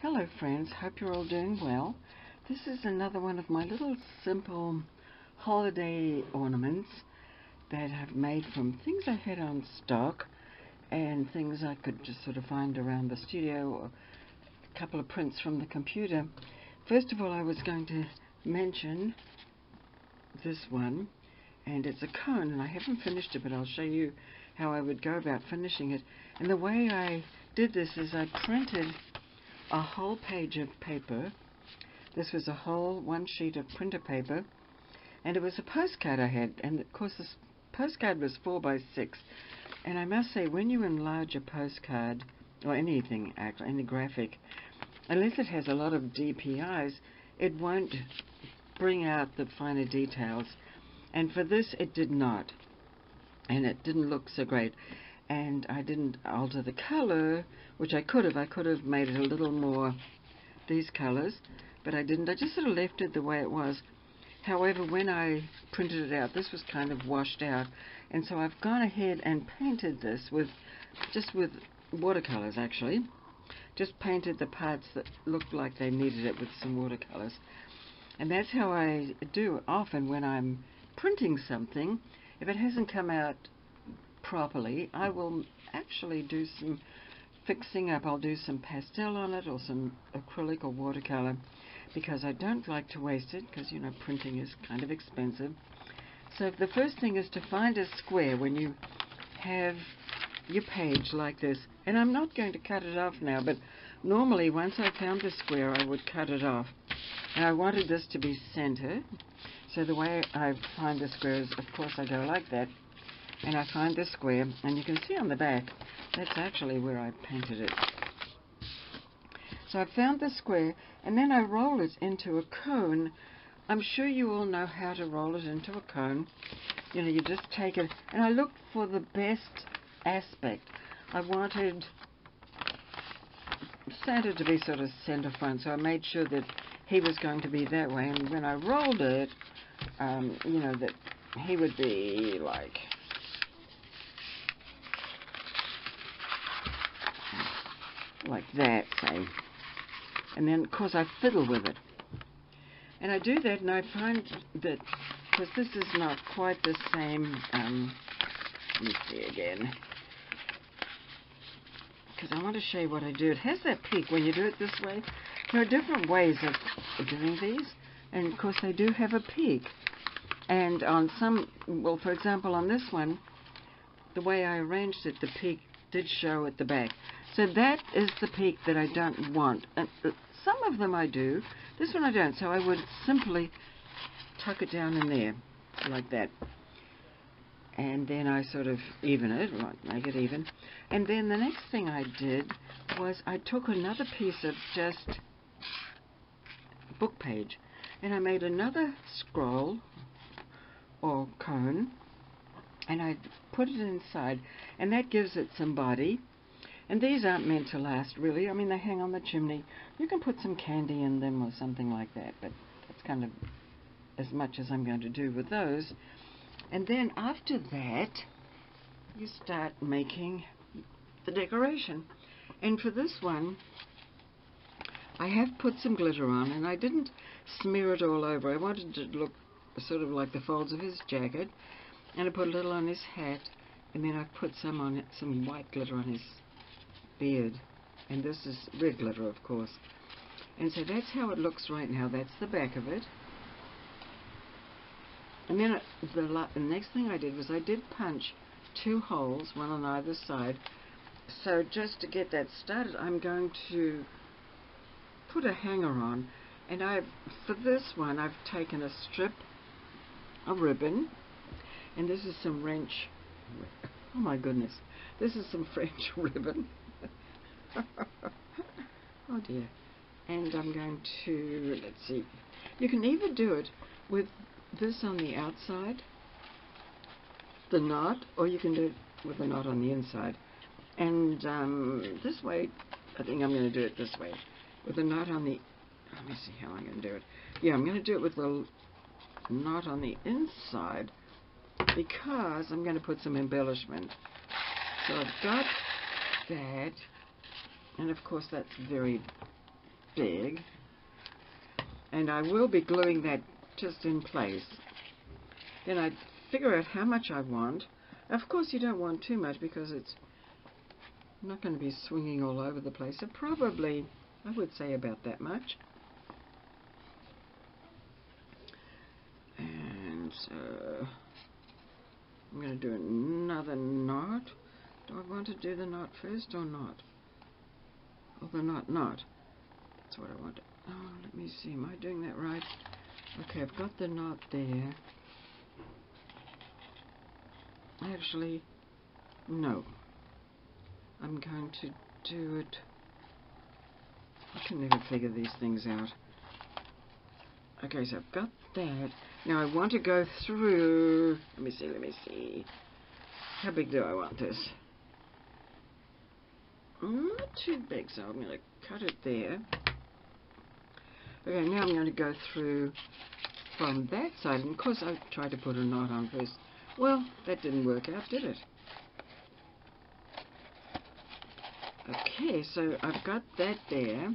Hello friends, hope you're all doing well. This is another one of my little simple holiday ornaments that I've made from things I had on stock and things I could just sort of find around the studio, or a couple of prints from the computer. First of all, I was going to mention this one, and it's a cone, and I haven't finished it, but I'll show you how I would go about finishing it. And the way I did this is I printed a whole page of paper. This was a whole one sheet of printer paper, and it was a postcard I had, and of course this postcard was 4 by 6, and I must say, when you enlarge a postcard or anything, actually any graphic, unless it has a lot of DPIs, it won't bring out the finer details, and for this it did not, and it didn't look so great. And I didn't alter the color, which I could have. I could have made it a little more these colors, but I didn't. I just sort of left it the way it was. However, when I printed it out, this was kind of washed out, and so I've gone ahead and painted this with watercolors, actually. Just painted the parts that looked like they needed it with some watercolors. And that's how I do often when I'm printing something. If it hasn't come out properly, I will actually do some fixing up. I'll do some pastel on it, or some acrylic or watercolor, because I don't like to waste it, because, you know, printing is kind of expensive. So the first thing is to find a square when you have your page like this. And I'm not going to cut it off now, but normally once I found the square I would cut it off. And I wanted this to be center, so the way I find the square is, of course, I go like that, and I find this square, and you can see on the back, that's actually where I painted it. So I found the square, and then I roll it into a cone. I'm sure you all know how to roll it into a cone. You know, you just take it, and I looked for the best aspect. I wanted Santa to be sort of center front, so I made sure that he was going to be that way, and when I rolled it, you know, that he would be like that, say. And then, of course, I fiddle with it. And I do that, and I find that, because this is not quite the same, let me see again, because I want to show you what I do. It has that peak when you do it this way. There are different ways of doing these, and of course they do have a peak. And on some, well, for example, on this one, the way I arranged it, the peak did show at the back. So that is the peak that I don't want. And some of them I do. This one I don't. So I would simply tuck it down in there, like that. And then I sort of even it, make it even. And then the next thing I did was I took another piece of just book page, and I made another scroll or cone, and I put it inside, and that gives it some body. And these aren't meant to last, really. I mean, they hang on the chimney. You can put some candy in them or something like that, but that's kind of as much as I'm going to do with those. And then after that, you start making the decoration. And for this one, I have put some glitter on, and I didn't smear it all over. I wanted it to look sort of like the folds of his jacket, and I put a little on his hat, and then I put some on it, some white glitter on his beard, and this is red glitter, of course. And so that's how it looks right now. That's the back of it. And then the next thing I did was I did punch 2 holes, one on either side. So just to get that started, I'm going to put a hanger on, and for this one I've taken a strip of ribbon, and this is some wrench, oh my goodness, this is some French ribbon. Oh dear. And I'm going to, let's see, you can either do it with this on the outside, the knot, or you can do it with the knot on the inside. And this way, I think I'm going to do it this way, with the knot on the, let me see how I'm going to do it. Yeah, I'm going to do it with the knot on the inside, because I'm going to put some embellishment. So I've got that, and of course that's very big, and I will be gluing that just in place. Then I figure out how much I want. Of course you don't want too much because it's not going to be swinging all over the place. So probably, I would say about that much. And so I'm going to do another knot. Do I want to do the knot first or not? Or the knot. That's what I want. Oh, let me see. Am I doing that right? Okay, I've got the knot there. Actually, no. I'm going to do it. I can never figure these things out. Okay, so I've got that. Now I want to go through. Let me see. How big do I want this? Not too big, so I'm going to cut it there. Okay, now I'm going to go through from that side. And of course I tried to put a knot on first. Well, that didn't work out, did it? Okay, so I've got that there.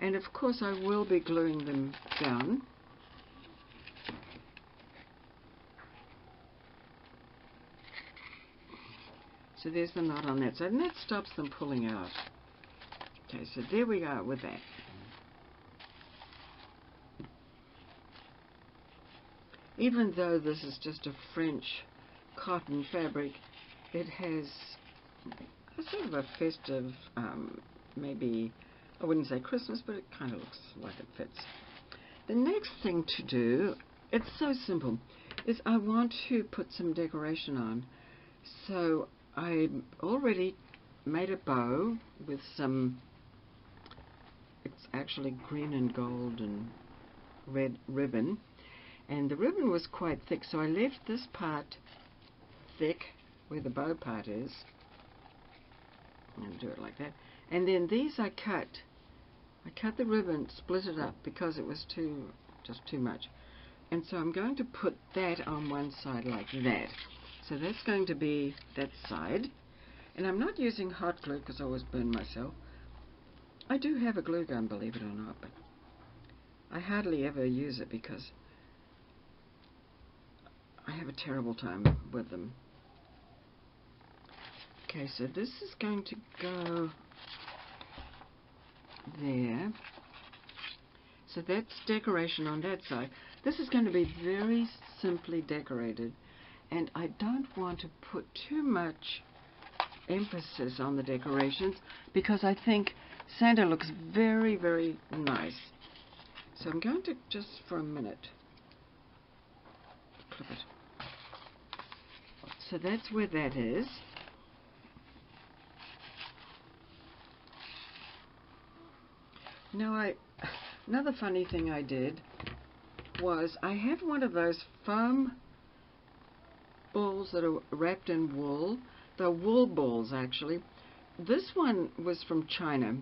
And of course I will be gluing them down. So there's the knot on that side, and that stops them pulling out. Okay, so there we are with that. Even though this is just a French cotton fabric, it has a sort of a festive, maybe, I wouldn't say Christmas, but it kind of looks like it fits. The next thing to do, it's so simple, is I want to put some decoration on. So I already made a bow with some, it's actually green and gold and red ribbon. And the ribbon was quite thick, so I left this part thick where the bow part is. I'm going to do it like that. And then these I cut the ribbon, split it up because it was just too much. And so I'm going to put that on one side like that. So that's going to be that side. And I'm not using hot glue because I always burn myself. I do have a glue gun, believe it or not, but I hardly ever use it because I have a terrible time with them. Okay, so this is going to go there. So that's decoration on that side. This is going to be very simply decorated, and I don't want to put too much emphasis on the decorations because I think Santa looks very, very nice. So I'm going to just for a minute clip it. So that's where that is. Now another funny thing I did was I have one of those foam balls that are wrapped in wool. They're wool balls actually. This one was from China,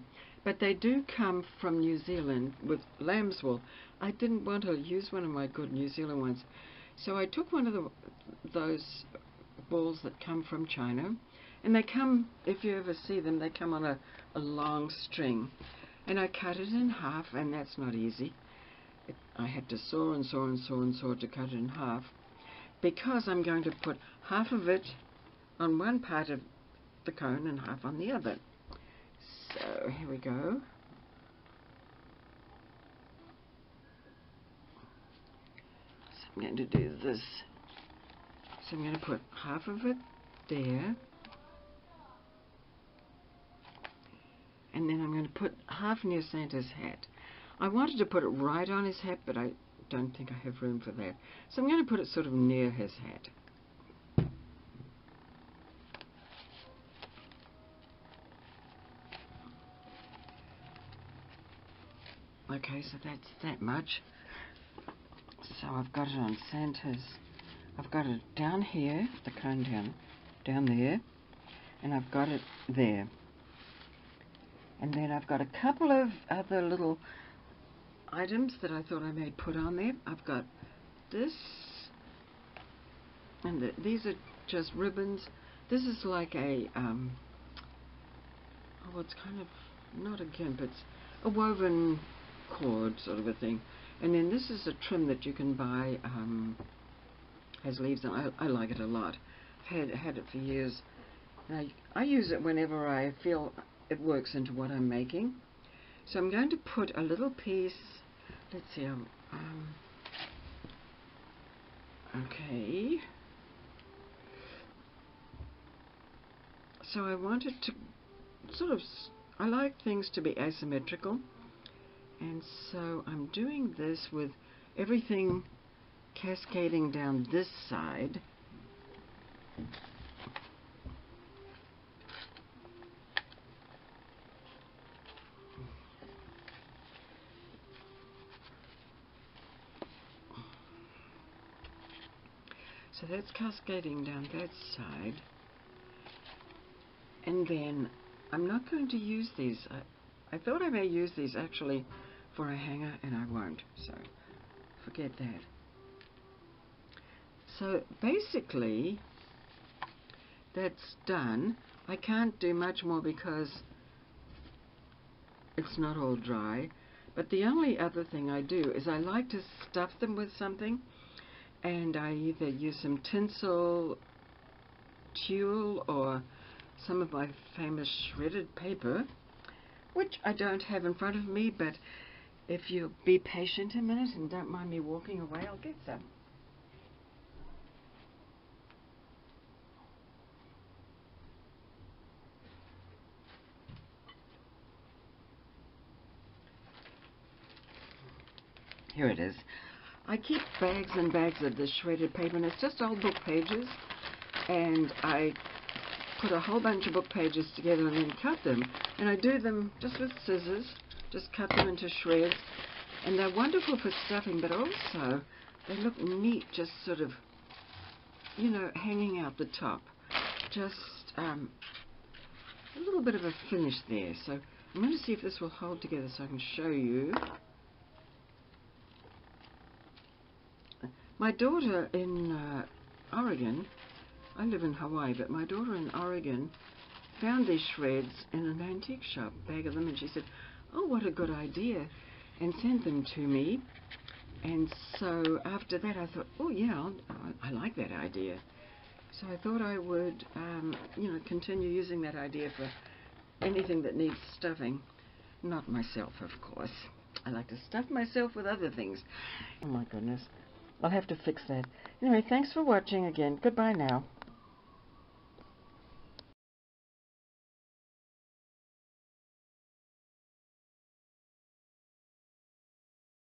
but they do come from New Zealand with lamb's wool. I didn't want to use one of my good New Zealand ones, so I took one of those balls that come from China, and they come, if you ever see them, they come on a long string, and I cut it in half, and that's not easy. I had to saw and saw and saw and saw to cut it in half, because I'm going to put half of it on one part of the cone and half on the other. So here we go. So I'm going to do this. So I'm going to put half of it there, and then I'm going to put half near Santa's hat. I wanted to put it right on his hat, but I don't think I have room for that. So I'm going to put it sort of near his hat. Okay, so that's that much. So I've got it on Santa's. I've got it down here, the cone down there, and I've got it there. And then I've got a couple of other little items that I thought I may put on there. I've got this, and these are just ribbons. This is like a, oh, it's kind of, not a gimp, it's a woven cord sort of a thing. And then this is a trim that you can buy, has leaves on. I like it a lot. I've had it for years. And I use it whenever I feel it works into what I'm making. So I'm going to put a little piece, let's see, okay. So I wanted to sort of, I like things to be asymmetrical. And so I'm doing this with everything cascading down this side. So that's cascading down that side. And then I'm not going to use these. I thought I may use these actually for a hanger, and I won't. So forget that. So basically, that's done. I can't do much more because it's not all dry. But the only other thing I do is I like to stuff them with something, and I either use some tinsel, tulle, or some of my famous shredded paper, which I don't have in front of me, but if you'll be patient a minute and don't mind me walking away, I'll get some. Here it is. I keep bags and bags of this shredded paper, and it's just old book pages, and I put a whole bunch of book pages together and then cut them, and I do them just with scissors, just cut them into shreds, and they're wonderful for stuffing, but also they look neat just sort of, you know, hanging out the top. Just a little bit of a finish there. So I'm going to see if this will hold together so I can show you. My daughter in Oregon, I live in Hawaii, but my daughter in Oregon found these shreds in an antique shop, bag of them, and she said, oh, what a good idea, and sent them to me. And so after that I thought, oh yeah, I like that idea. So I thought I would, you know, continue using that idea for anything that needs stuffing. Not myself, of course. I like to stuff myself with other things. Oh my goodness. I'll have to fix that. Anyway, thanks for watching again. Goodbye now.